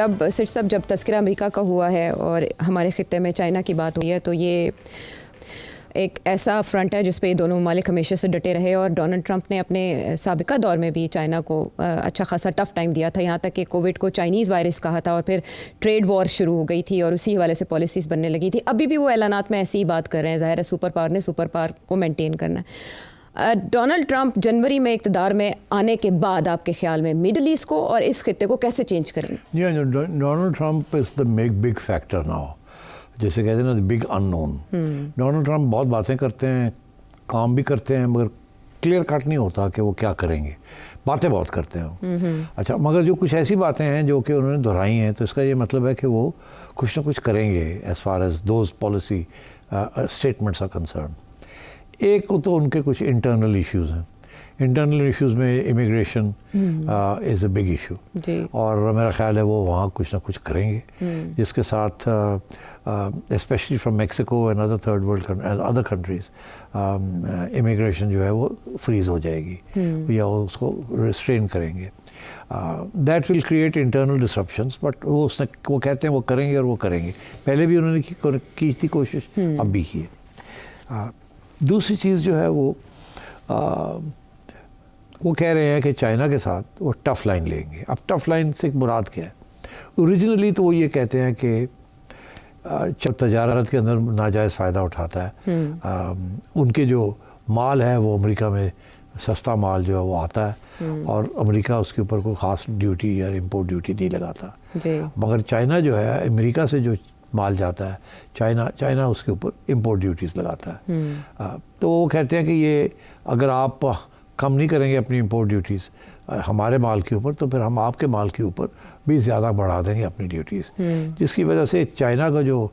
अब सिर्फ सब जब तस्करा अमेरिका का हुआ है और हमारे ख़ित्ते में चाइना की बात हुई है तो ये एक ऐसा फ्रंट है जिस पे दोनों ममालिक हमेशा से डटे रहे और डोनाल्ड ट्रंप ने अपने साबिका दौर में भी चाइना को अच्छा खासा टफ टाइम दिया था, यहाँ तक कि कोविड को चाइनीज़ वायरस कहा था और फिर ट्रेड वॉर शुरू हो गई थी और उसी हवाले से पॉलिसीज़ बनने लगी थी। अभी भी वो ऐलानात में ऐसी ही बात कर रहे हैं। ज़ाहिर है सुपर पावर ने सुपर पावर को मेनटेन करना है। डोनाल्ड ट्रंप जनवरी में इक़्तिदार में आने के बाद आपके ख्याल में मिडल ईस्ट को और इस खित्ते को कैसे चेंज करेंगे? Donald Trump is the big factor now, जैसे कहते हैं ना, the big unknown. Donald Trump बहुत बातें करते हैं, काम भी करते हैं, मगर क्लियर कट नहीं होता कि वो क्या करेंगे। बातें बहुत करते हैं अच्छा, मगर जो कुछ ऐसी बातें हैं जो कि उन्होंने दोहराई हैं, तो इसका ये मतलब है कि वो कुछ ना कुछ करेंगे as far as those policy statements are concern. एक तो उनके कुछ इंटरनल इश्यूज़ हैं। इंटरनल इश्यूज़ में immigration is a big issue, और मेरा ख्याल है वो वहाँ कुछ ना कुछ करेंगे, जिसके साथ specially from Mexico and other third world other countries immigration जो है वो फ्रीज़ हो जाएगी या उसको रिस्ट्रेन करेंगे। That will create internal disruptions, but वो कहते हैं वो करेंगे और वो करेंगे। पहले भी उन्होंने की थी कोशिश, अब भी की है। दूसरी चीज़ जो है वो कह रहे हैं कि चाइना के साथ वो टफ़ लाइन लेंगे। अब टफ़ लाइन से मुराद क्या है? ओरिजिनली तो वो ये कहते हैं कि जब तजारत के अंदर नाजायज़ फ़ायदा उठाता है, उनके जो माल है वो अमेरिका में सस्ता माल जो है वो आता है और अमेरिका उसके ऊपर कोई ख़ास ड्यूटी या इम्पोर्ट ड्यूटी नहीं लगाता। मगर चाइना जो है अमेरिका से जो माल जाता है, चाइना उसके ऊपर इम्पोर्ट ड्यूटीज़ लगाता है। तो वो कहते हैं कि ये अगर आप कम नहीं करेंगे अपनी इम्पोर्ट ड्यूटीज़ हमारे माल के ऊपर, तो फिर हम आपके माल के ऊपर भी ज़्यादा बढ़ा देंगे अपनी ड्यूटीज़, जिसकी वजह से चाइना का जो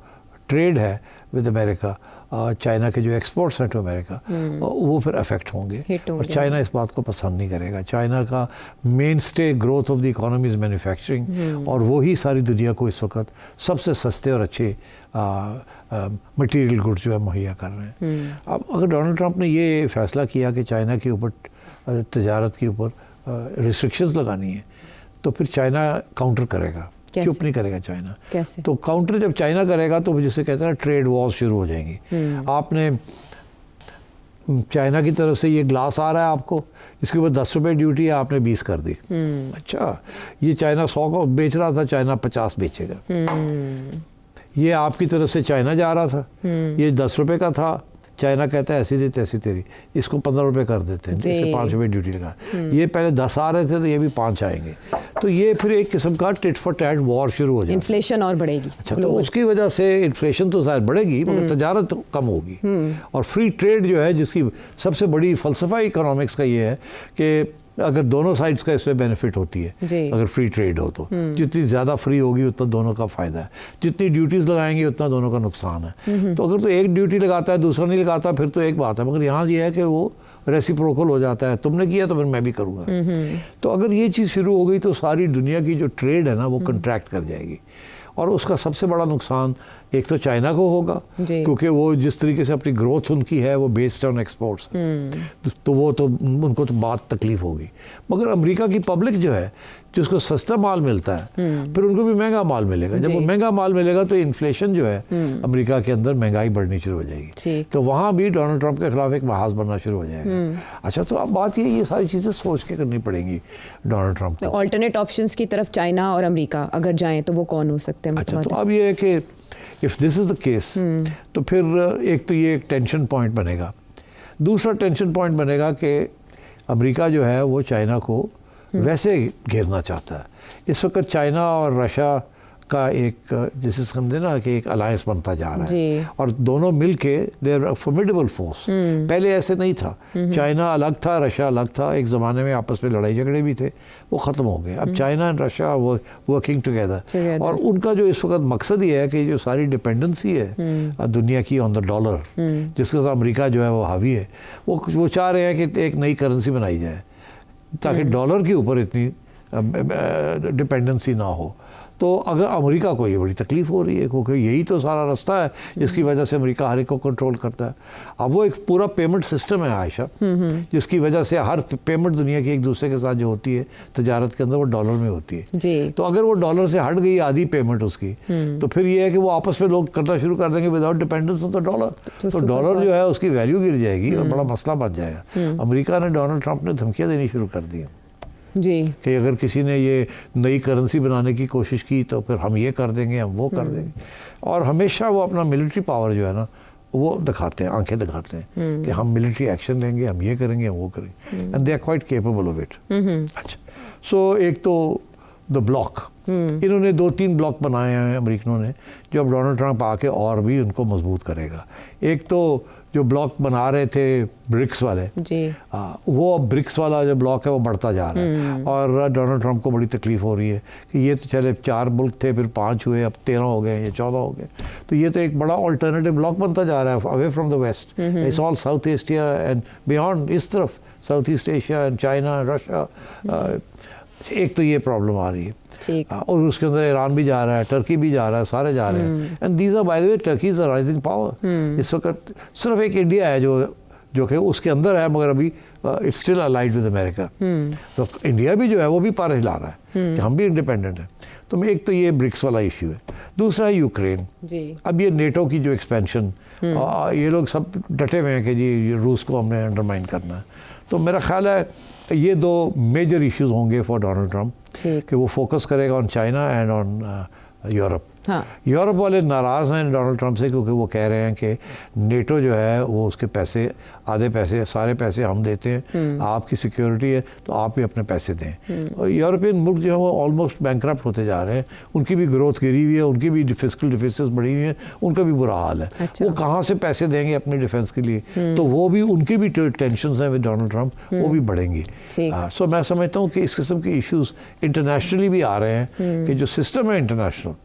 ट्रेड है विद अमेरिका, चाइना के जो एक्सपोर्ट्स हैं टू अमेरिका, वो फिर अफेक्ट होंगे और चाइना इस बात को पसंद नहीं करेगा। चाइना का main stay growth of the economy is manufacturing, और वही सारी दुनिया को इस वक्त सबसे सस्ते और अच्छे मटेरियल गुड्स जो है मुहैया कर रहे हैं। अब अगर डोनाल्ड ट्रंप ने ये फैसला किया कि चाइना के ऊपर तजारत के ऊपर रिस्ट्रिक्शंस लगानी है, तो फिर चाइना काउंटर करेगा। चुप नहीं करेगा चाइना। कैसे? तो काउंटर जब चाइना करेगा तो जिसे कहते हैं ना, ट्रेड वॉर्स शुरू हो जाएंगी। आपने चाइना की तरफ से ये ग्लास आ रहा है आपको, इसके ऊपर 10 रुपये ड्यूटी है, आपने 20 कर दी। अच्छा, ये चाइना 100 को बेच रहा था, चाइना 50 बेचेगा। ये आपकी तरफ से चाइना जा रहा था, ये 10 रुपये का था, चाइना कहता है ऐसी थी तैसी तेरी, इसको 15 रुपये कर देते हैं, इससे 5 रुपये ड्यूटी लगा। ये पहले 10 आ रहे थे तो ये भी 5 आएंगे, तो ये फिर एक किस्म का टिट फॉर टैट वॉर शुरू हो जाएगा। इन्फ्लेशन और बढ़ेगी। अच्छा, तो उसकी वजह से इन्फ्लेशन तो शायद बढ़ेगी, मगर तजारत तो कम होगी। और फ्री ट्रेड जो है, जिसकी सबसे बड़ी फ़लसफ़ा इकोनॉमिक्स का ये है कि अगर दोनों साइड्स का इसमें बेनिफिट होती है, अगर फ्री ट्रेड हो तो जितनी ज़्यादा फ्री होगी उतना दोनों का फ़ायदा है, जितनी ड्यूटीज़ लगाएंगे उतना दोनों का नुकसान है। तो अगर तो एक ड्यूटी लगाता है दूसरा नहीं लगाता फिर तो एक बात है, मगर यहाँ ये है कि वो रेसिप्रोकल हो जाता है, तुमने किया तो फिर मैं भी करूँगा। तो अगर ये चीज़ शुरू हो गई तो सारी दुनिया की जो ट्रेड है ना वो कंट्रैक्ट कर जाएगी, और उसका सबसे बड़ा नुकसान एक तो चाइना को होगा, क्योंकि वो जिस तरीके से अपनी ग्रोथ उनकी है वो बेस्ड ऑन एक्सपोर्ट्स, तो वो तो उनको तो बात तकलीफ होगी। मगर अमेरिका की पब्लिक जो है, जिसको सस्ता माल मिलता है, फिर उनको भी महंगा माल मिलेगा। जब वो महंगा माल मिलेगा तो इन्फ्लेशन जो है अमेरिका के अंदर, महंगाई बढ़नी शुरू हो जाएगी, तो वहाँ भी डोनाल्ड ट्रंप के खिलाफ एक महाज बनना शुरू हो जाएगा। अच्छा, तो अब बात ये सारी चीज़ें सोच के करनी पड़ेंगी डोनाल्ड ट्रंप को। ऑल्टरनेट ऑप्शंस की तरफ चाइना और अमेरिका अगर जाएँ तो वो कौन हो सकते हैं? अच्छा, तो अब ये है कि if this is the case, तो फिर एक तो ये एक टेंशन पॉइंट बनेगा। दूसरा टेंशन पॉइंट बनेगा कि अमेरिका जो है वो चाइना को वैसे घेरना चाहता है। इस वक्त चाइना और रशिया का एक, जैसे समझे ना कि एक अलायंस बनता जा रहा है, और दोनों मिलके दे आर फॉर्मिडेबल फोर्स। पहले ऐसे नहीं था, चाइना अलग था, रशिया अलग था, एक ज़माने में आपस में लड़ाई झगड़े भी थे, वो ख़त्म हो गए। अब China and Russia working together, और उनका जो इस वक्त मकसद ये है कि जो सारी डिपेंडेंसी है दुनिया की ऑन द डॉलर, जिसके साथ अमेरिका जो है वो हावी है, वो चाह रहे हैं कि एक नई करेंसी बनाई जाए ताकि डॉलर के ऊपर इतनी डिपेंडेंसी ना हो। तो अगर अमेरिका को ये बड़ी तकलीफ हो रही है क्योंकि यही तो सारा रास्ता है जिसकी वजह से अमेरिका हर एक को कंट्रोल करता है। अब वो एक पूरा पेमेंट सिस्टम है आयशा, जिसकी वजह से हर पेमेंट दुनिया की एक दूसरे के साथ जो होती है तजारत के अंदर वो डॉलर में होती है जी। तो अगर वो डॉलर से हट गई आधी पेमेंट उसकी, तो फिर ये है कि वो आपस में लोग करना शुरू कर देंगे without dependence on the dollar, तो डॉलर जो है उसकी वैल्यू गिर जाएगी और बड़ा मसला बन जाएगा। अमेरिका ने, डोनाल्ड ट्रंप ने धमकियाँ देनी शुरू कर दी जी कि अगर किसी ने ये नई करेंसी बनाने की कोशिश की तो फिर हम ये कर देंगे, हम वो कर देंगे। और हमेशा वो अपना मिलिट्री पावर जो है ना वो दिखाते हैं, आंखें दिखाते हैं कि हम मिलिट्री एक्शन लेंगे, हम ये करेंगे, हम वो करेंगे, and they are quite capable of it. अच्छा, सो एक तो द ब्लॉक, इन्होंने 2-3 ब्लॉक बनाए हैं अमेरिकनों ने जो अब डोनाल्ड ट्रंप आके और भी उनको मजबूत करेगा। एक तो जो ब्लॉक बना रहे थे ब्रिक्स वाले जी, वो अब ब्रिक्स वाला जो ब्लॉक है वो बढ़ता जा रहा है और डोनाल्ड ट्रंप को बड़ी तकलीफ हो रही है कि ये तो चले 4 मुल्क थे, फिर 5 हुए, अब 13 हो गए, ये 14 हो गए, तो ये तो एक बड़ा ऑल्टरनेटिव ब्लॉक बनता जा रहा है away from the west. It's all South Asia and beyond, इस तरफ South East Asia and China, Russia. एक तो ये प्रॉब्लम आ रही है ठीक। और उसके अंदर ईरान भी जा रहा है, टर्की भी जा रहा है, सारे जा रहे हैं। And these are by the way Turkey is a rising power. इस वक्त सिर्फ एक इंडिया है जो कि उसके अंदर है, मगर अभी it's still allied with America. तो इंडिया भी जो है वो भी पार हिला रहा है कि हम भी इंडिपेंडेंट हैं। तो एक तो ये ब्रिक्स वाला इश्यू है। दूसरा है यूक्रेन जी। अब ये नेटो की जो एक्सपेंशन, ये लोग सब डटे हुए हैं कि जी रूस को हमने अंडरमाइन करना है। तो मेरा ख्याल है ये 2 मेजर इश्यूज होंगे फॉर डोनाल्ड ट्रंप कि वो फोकस करेगा on China and on Europe. हाँ। यूरोप वाले नाराज़ हैं डोनाल्ड ट्रंप से क्योंकि वो कह रहे हैं कि नेटो जो है वो उसके पैसे, आधे पैसे, सारे पैसे हम देते हैं, आपकी सिक्योरिटी है तो आप भी अपने पैसे दें। और यूरोपियन मुल्क जो है वो ऑलमोस्ट बैंकरप्ट होते जा रहे हैं, उनकी भी ग्रोथ गिरी हुई है, उनकी भी फिस्कल डिफिसिट्स बढ़ी हुई है, उनका भी बुरा हाल है। अच्छा। वो कहाँ से पैसे देंगे अपने डिफेंस के लिए, तो वो भी उनकी भी टेंशन है विद डोनाल्ड ट्रंप, वो भी बढ़ेंगी। सो मैं समझता हूँ कि इस किस्म के इश्यूज इंटरनेशनली भी आ रहे हैं कि जो सिस्टम है इंटरनेशनल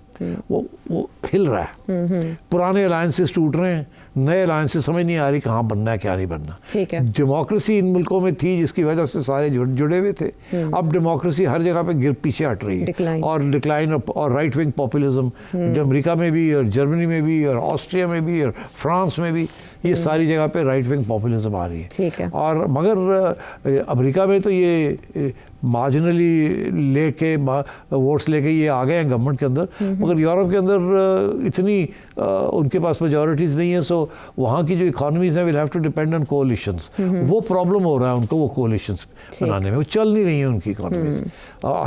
वो हिल रहा है। पुराने अलायंसेस टूट रहे हैं, नए अलायंसेस समझ नहीं आ रही कहाँ बनना है क्या नहीं बनना। ठीक है। डेमोक्रेसी इन मुल्कों में थी जिसकी वजह से सारे जुड़े हुए थे, अब डेमोक्रेसी हर जगह पे पीछे हट रही है और डिक्लाइन और राइट विंग पॉपुलिज्म अमेरिका में भी और जर्मनी में भी और ऑस्ट्रिया में भी और फ्रांस में भी, ये सारी जगह पे राइट विंग पॉपुलिज्म आ रही है। ठीक है। और मगर अमेरिका में तो ये मार्जिनली लेके वोट्स लेके ये आ गए हैं गवर्नमेंट के अंदर, मगर यूरोप के अंदर इतनी उनके पास मेजॉरिटीज़ नहीं है। सो वहाँ की जो इकोनॉमीज़ हैं will have to depend on coalitions. वो प्रॉब्लम हो रहा है उनको, वो कोलिशंस बनाने में, वो चल नहीं रही है उनकी इकोनॉमीज़।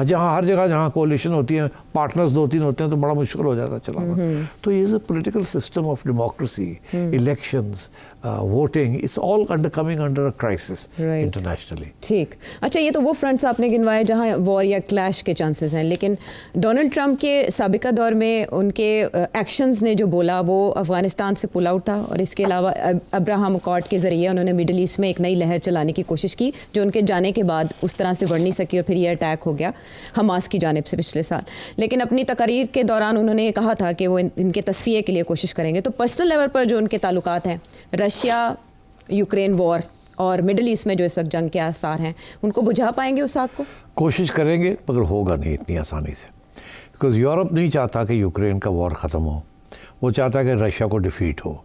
जहाँ हर जगह जहाँ कोलिशन होती है, पार्टनर्स 2-3 होते हैं तो बड़ा मुश्किल हो जाता है चलाना। तो ये political system of democracy, elections, voting, it's all coming under a crisis internationally. ठीक। अच्छा, ये तो वो फ्रंट्स आपने गिनवाए जहाँ वॉर या क्लैश के चांसेस हैं, लेकिन डोनाल्ड ट्रंप के साबिका दौर में उनके एक्शंस ने जो बोला वो अफगानिस्तान से पुल आउट था, और इसके अलावा अब्राहम अकॉर्ड के ज़रिए उन्होंने मिडिल ईस्ट में एक नई लहर चलाने की कोशिश की जो उनके जाने के बाद उस तरह से बढ़ नहीं सकी, और फिर ये अटैक हो गया हमास की जानिब से पिछले साल। लेकिन अपनी तकरीर के दौरान उन्होंने ये कहा था कि वो इनके तस्फिये के लिए कोशिश करेंगे। तो पर्सनल लेवल पर जो उनके ताल्लुकात हैं, रशिया यूक्रेन वॉर और मिडिल ईस्ट में जो इस वक्त जंग के आसार हैं, उनको बुझा पाएंगे उस आग को? कोशिश करेंगे, मगर होगा नहीं इतनी आसानी से, बिकॉज यूरोप नहीं चाहता कि यूक्रेन का वॉर ख़त्म हो, वो चाहता है कि रशिया को डिफीट हो।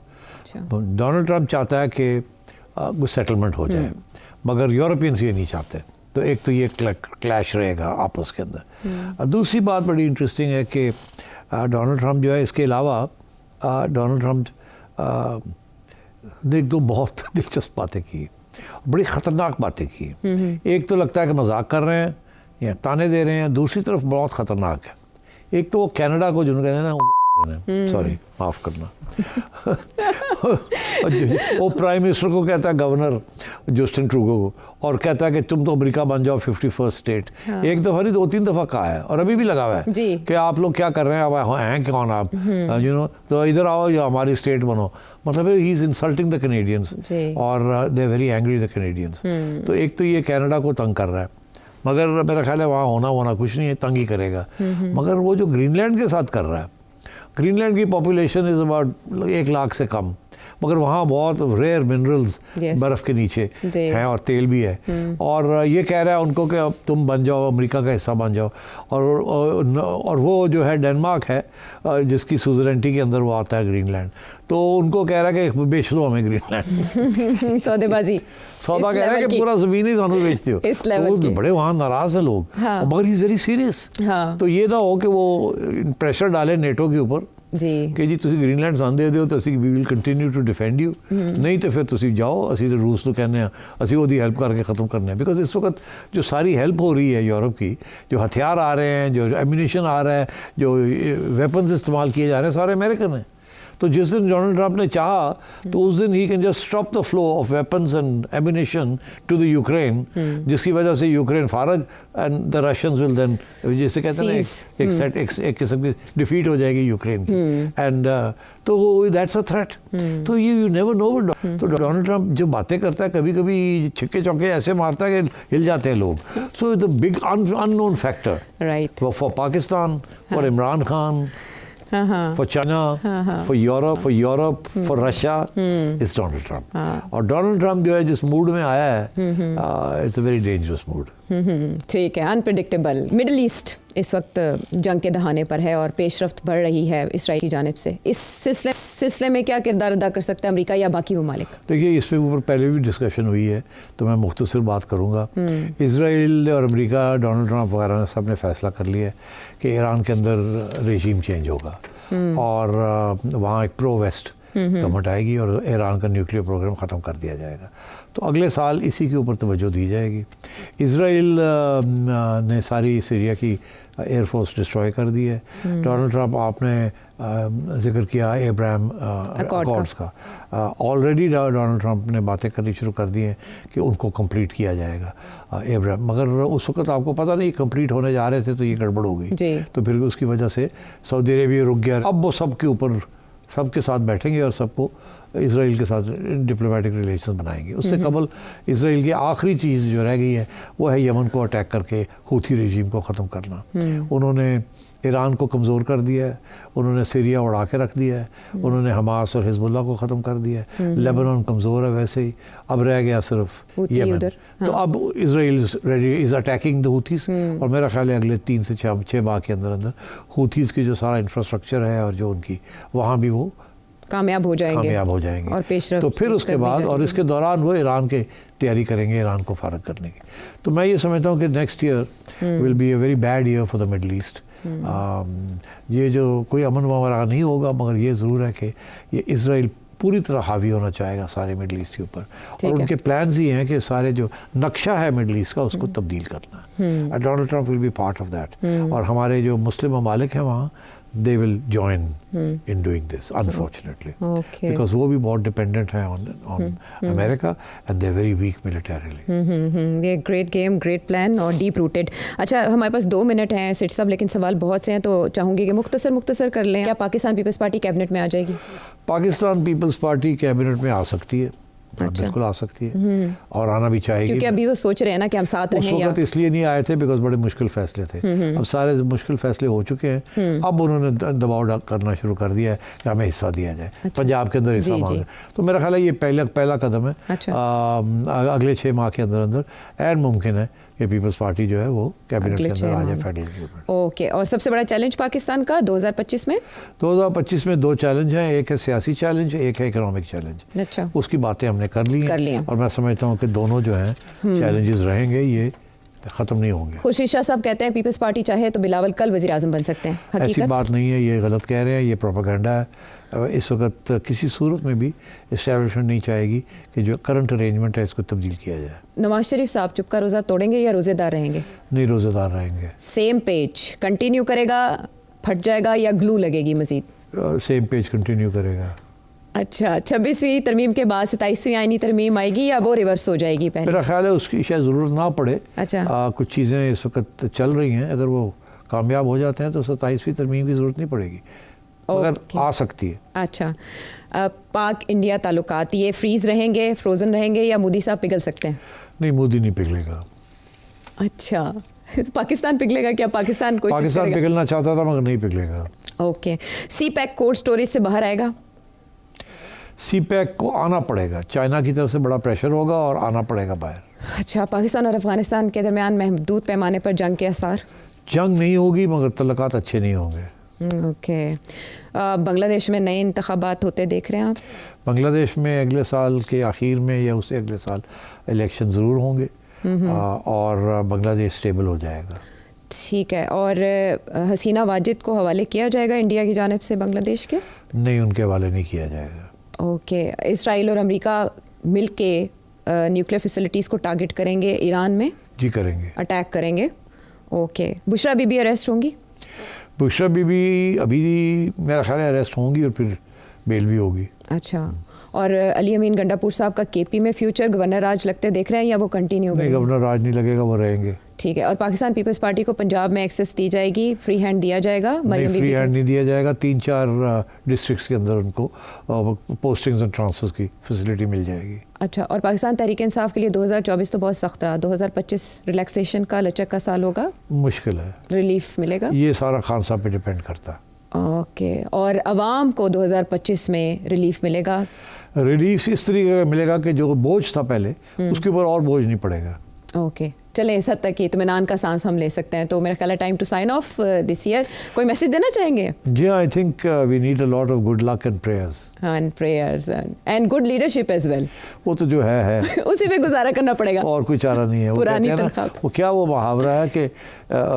डोनाल्ड ट्रंप चाहता है कि कुछ सेटलमेंट हो जाए, मगर यूरोपियंस ये नहीं चाहते। तो एक तो ये क्लैश रहेगा आपस के अंदर। दूसरी बात बड़ी इंटरेस्टिंग है कि डोनाल्ड ट्रंप जो है, इसके अलावा डोनाल्ड ट्रंप ने 2 बहुत दिलचस्प बातें की, बड़ी ख़तरनाक बातें की। एक तो लगता है कि मजाक कर रहे हैं या ताने दे रहे हैं, दूसरी तरफ बहुत ख़तरनाक है। एक तो वो कनाडा को जिन्होंने कहते हैं ना, सॉरी माफ़ करना, वो प्राइम मिनिस्टर को कहता है, गवर्नर जस्टिन ट्रूडो को, और कहता है कि तुम तो अमेरिका बन जाओ 51st स्टेट। एक दफ़ा नहीं 2-3 दफ़ा कहा है, और अभी भी लगा हुआ है कि आप लोग क्या कर रहे हैं, अब हैं कौन आप, यू नो, तो इधर आओ या हमारी स्टेट बनो। मतलब he is insulting the Canadians और they very angry the Canadians. तो एक तो ये कनाडा को तंग कर रहा है, मगर मेरा ख्याल है वहाँ होना कुछ नहीं है, तंग ही करेगा। मगर वो जो ग्रीनलैंड के साथ कर रहा है, ग्रीनलैंड की पॉपुलेशन इज़ अबाउट 1 लाख से कम, मगर वहाँ बहुत रेयर मिनरल्स Yes. बर्फ़ के नीचे जी। हैं और तेल भी है। और ये कह रहा है उनको कि अब तुम बन जाओ, अमेरिका का हिस्सा बन जाओ। और वो जो है डेनमार्क है जिसकी सुजरेंटी के अंदर वो आता है ग्रीनलैंड, तो उनको कह रहा है कि बेच दो हमें ग्रीनलैंड। सौदेबाजी सौदा कह रहा है कि पूरा ज़मीन ही सानू बेच दो। इस लेवल तो के। बड़े वहाँ नाराज़ है लोग। हाँ। मगर ही इज़ वेरी सीरियस। हाँ। तो ये ना हो कि वो प्रेशर डाले नेटो के ऊपर जी कि जी ਤੁਸੀਂ ਗ੍ਰੀਨਲੈਂਡ ਸਾਨੂੰ ਦੇ ਦਿਓ ਤਾਂ ਅਸੀਂ ਵੀ will continue to defend you, ਨਹੀਂ ਤਾਂ ਫਿਰ ਤੁਸੀਂ ਜਾਓ, ਅਸੀਂ रूस ਨੂੰ ਕਹਿੰਦੇ ਆ ਅਸੀਂ ਉਹਦੀ हेल्प करके ख़त्म करने हैं। बिकॉज इस वक्त जो सारी हेल्प हो रही है यूरोप की, जो हथियार आ रहे हैं, जो एम्यूनिशन आ रहा है, जो वेपन्स इस्तेमाल किए जा रहे हैं, सारे अमेरिकन हैं। तो जिस दिन डोनाल्ड ट्रंप ने चाहा तो उस दिन ही can just stop the flow of weapons and ammunition to the Ukraine, जिसकी वजह से यूक्रेन फारग and the Russians will then, जैसे कहते हैं ना, एक किस्म की डिफीट हो जाएगी यूक्रेन की। एंड तो दैट्स अ थ्रेट। तो यू नेवर नो। तो डोनाल्ड ट्रंप जो बातें करता है कभी कभी छिक्के चौके ऐसे मारता है कि हिल जाते हैं लोग। So the big unknown factor right for Pakistan, for Imran Khan, for China, for Europe, for Russia, it's Donald Trump. और डोनाल्ड ट्रंप जो है जिस मूड में आया है, it's a very dangerous mood. ठीक है, अनप्रिडिक्टेबल। मिडल ईस्ट इस वक्त जंग के दहाने पर है और पेशरफ्त बढ़ रही है इसराइल की जानिब से। इस सिलसिले में क्या किरदार अदा कर सकता है अमेरिका या बाकी ममालिक? देखिए, इसके ऊपर पहले भी डिस्कशन हुई है, तो मैं मुख्तसर बात करूँगा। इसराइल और अमेरिका, डोनाल्ड ट्रंप वगैरह ने सब ने फैसला कर लिया है कि ईरान के अंदर रेजीम चेंज होगा और वहाँ एक प्रो वेस्ट गवर्नमेंट आएगी और ईरान का न्यूक्लियर प्रोग्राम ख़त्म कर दिया जाएगा। तो अगले साल इसी के ऊपर तवज्जो दी जाएगी। इसराइल ने सारी सीरिया की एयरफोर्स डिस्ट्रॉय कर दी है। डोनाल्ड ट्रंप, आपने जिक्र किया एब्राहम अकॉर्ड्स का, ऑलरेडी डोनाल्ड ट्रंप ने बातें करनी शुरू कर दी हैं कि उनको कंप्लीट किया जाएगा एब्राहम, मगर उस वक्त आपको पता नहीं कंप्लीट होने जा रहे थे तो ये गड़बड़ हो गई। तो फिर उसकी वजह से सऊदी अरेबिया रुक गया। अब वो सबके ऊपर सबके साथ बैठेंगे और सबको इसराइल के साथ डिप्लोमेटिक रिलेशन बनाएंगे। उससे कबल इसराइल की आखिरी चीज़ जो रह गई है वो है यमन को अटैक करके हूथी रेजीम को ख़त्म करना। उन्होंने ईरान को कमज़ोर कर दिया है, उन्होंने सीरिया उड़ा के रख दिया है, उन्होंने हमास और हिजबुल्लाह को ख़त्म कर दिया है। लेबनान कमज़ोर है वैसे ही, अब रह गया सिर्फ यमन। तो अब इसराइल इज़ अटैकिंग द हूथीज़ और मेरा ख्याल है अगले 3 से 6 माह के अंदर अंदर हूथीज़ की जो सारा इंफ्रास्ट्रक्चर है और जो उनकी वहाँ भी वो कामयाब हो जाएंगे और पेशरफ्त। तो फिर उसके बाद और इसके दौरान वो ईरान के तैयारी करेंगे ईरान को फारग करने की। तो मैं ये समझता हूँ कि next year will be a very bad year for the middle east. ये जो कोई अमन वगैरह नहीं होगा, मगर ये ज़रूर है कि ये इसराइल पूरी तरह हावी होना चाहेगा सारे मिडल ईस्ट के ऊपर और उनके प्लान्स ही हैं कि सारे जो नक्शा है मिडल ईस्ट का उसको तब्दील करना है। Donald Trump will be part of that और हमारे जो मुस्लिम ममालिक हैं वहाँ they will join in doing this, unfortunately, because वो भी बहुत dependent है on America and they're very weak militarily. ये great game, great plan और deep rooted। अच्छा, हमारे पास 2 मिनट हैं सिट साहब, लेकिन सवाल बहुत से हैं तो चाहूँगी कि मुख्तसर कर लें। क्या पाकिस्तान पीपल्स पार्टी कैबिनेट में आ जाएगी? पाकिस्तान पीपल्स पार्टी कैबिनेट में आ सकती है। अच्छा। बिल्कुल आ सकती है और आना भी चाहिए, क्योंकि अभी वो सोच रहे हैं ना कि हम साथ रहें। उस वक्त इसलिए नहीं आए थे बिकॉज बड़े मुश्किल फैसले थे। अब सारे मुश्किल फैसले हो चुके हैं। अब उन्होंने दबाव करना शुरू कर दिया है कि हमें हिस्सा दिया जाए। अच्छा। पंजाब के अंदर हिस्सा मांगे, तो मेरा ख्याल है ये पहला कदम है। अच्छा। अगले 6 माह के अंदर अंदर एंड मुमकिन है कि पीपल्स पार्टी जो है वो कैबिनेट के अंदर आ जाए, फेडरल गवर्नमेंट। ओके, और सबसे बड़ा चैलेंज पाकिस्तान का 2025 में? 2025 में 2 चैलेंज हैं, एक है सियासी चैलेंज, एक है इकोनॉमिक चैलेंज। अच्छा। उसकी बातें हमने कर ली हैं और मैं समझता हूँ कि दोनों जो हैं चैलेंजेस रहेंगे, ये ख़त्म नहीं होंगे। खुर्शीद शाह साहब कहते हैं पीपल्स पार्टी चाहे तो बिलावल कल वज़ीर आज़म बन सकते हैं। हकीकत? ऐसी बात नहीं है, ये गलत कह रहे हैं, ये प्रोपेगेंडा है। इस वक्त किसी सूरत में भी इस्टेब्लिशमेंट नहीं चाहेगी कि जो करंट अरेंजमेंट है इसको तब्दील किया जाए। नवाज शरीफ साहब चुपका रोज़ा तोड़ेंगे या रोज़ेदार रहेंगे? नहीं, रोज़ेदार रहेंगे। सेम पेज कंटिन्यू करेगा, फट जाएगा या ग्लू लगेगी मज़ीद? सेम पेज कंटिन्यू करेगा। अच्छा, 26वीं तरमीम के बाद 27वीं आईनी तरमीम आएगी या वो रिवर्स हो जाएगी? पहले मेरा ख्याल है उसकी शायद ज़रूरत ना पड़े। अच्छा। कुछ चीज़ें इस वक्त चल रही हैं, अगर वो कामयाब हो जाते हैं तो 27वीं तरमीम की ज़रूरत नहीं पड़ेगी, मगर आ सकती है। अच्छा, पाक इंडिया ताल्लुकात ये फ्रीज़ रहेंगे, फ्रोज़न रहेंगे या मोदी साहब पिघल सकते हैं? नहीं, मोदी नहीं पिघलेगा। अच्छा, पाकिस्तान पिघलेगा क्या? पाकिस्तान पिघलना चाहता था मगर नहीं पिघलेगा। ओके, सी पैक कोल्ड स्टोरेज से बाहर आएगा? सीपैक को आना पड़ेगा, चाइना की तरफ से बड़ा प्रेशर होगा और आना पड़ेगा बाहर। अच्छा, पाकिस्तान और अफगानिस्तान के दरमियान महदूद पैमाने पर जंग के आसार? जंग नहीं होगी मगर तल्लुकात अच्छे नहीं होंगे। ओके। बांग्लादेश में नए इंतखाबात होते देख रहे हैं आप? बांग्लादेश में अगले साल के आखिर में या उससे अगले साल इलेक्शन ज़रूर होंगे और बांग्लादेश स्टेबल हो जाएगा। ठीक है। और हसीना वाजिद को हवाले किया जाएगा इंडिया की जानिब से बांग्लादेश के? नहीं, उनके हवाले नहीं किया जाएगा। ओके। इसराइल और अमेरिका मिल के न्यूक्लियर फैसिलिटीज़ को टारगेट करेंगे ईरान में? जी करेंगे, अटैक करेंगे। ओके। बुशरा बीबी अरेस्ट होंगी? बुशरा बीबी अभी मेरा ख्याल है अरेस्ट होंगी और फिर बेल भी होगी। अच्छा। और अली अमीन गंडापुर साहब का केपी में फ्यूचर गवर्नर राज लगते देख रहे हैं या वो कंटिन्यू नहीं, करेंगे? गवर्नर राज नहीं लगेगा, वो रहेंगे। ठीक है। और पाकिस्तान पीपल्स पार्टी को पंजाब में एक्सेस दी जाएगी, फ्री हैंड दिया जाएगा? नहीं, फ्री हैंड नहीं दिया जाएगा। 3-4 डिस्ट्रिक्ट्स के अंदर उनको पोस्टिंग्स एंड ट्रांसफर्स की फैसिलिटी मिल जाएगी। अच्छा। और पाकिस्तान तहरीक इंसाफ के लिए 2024 तो बहुत सख्त रहा, 2025 रिलैक्सेशन का लचक का साल होगा? मुश्किल है, रिलीफ मिलेगा? ये सारा खान साहब पे डिपेंड करता है। ओके। और अवाम को 2025 में रिलीफ मिलेगा? रिलीफ इस तरीके का मिलेगा कि जो बोझ था पहले उसके ऊपर और बोझ नहीं पड़ेगा। ओके। चलें, इस हद तक की इत्मीनान का सांस हम ले सकते हैं। तो मेरा ख्याल है time to sign off this year. कोई मैसेज देना चाहेंगे? जी, I think we need a lot of good luck and prayers. And prayers and good leadership as well. वो तो जो है उसी पे गुजारा करना पड़ेगा और कोई चारा नहीं है। वो पुरानी कहते हैं तनख्वाह ना, वो क्या वो मुहावरा है कि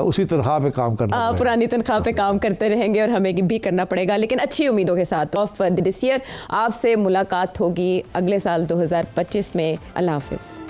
उसी तनख्वाह पे काम करना पड़ेगा। पुरानी तनख्वाह पे काम करते रहेंगे और हमें भी करना पड़ेगा, लेकिन अच्छी उम्मीदों के साथ। ऑफ दिस ईयर आपसे मुलाकात होगी अगले साल 2025 में। अल्लाह हाफिज़।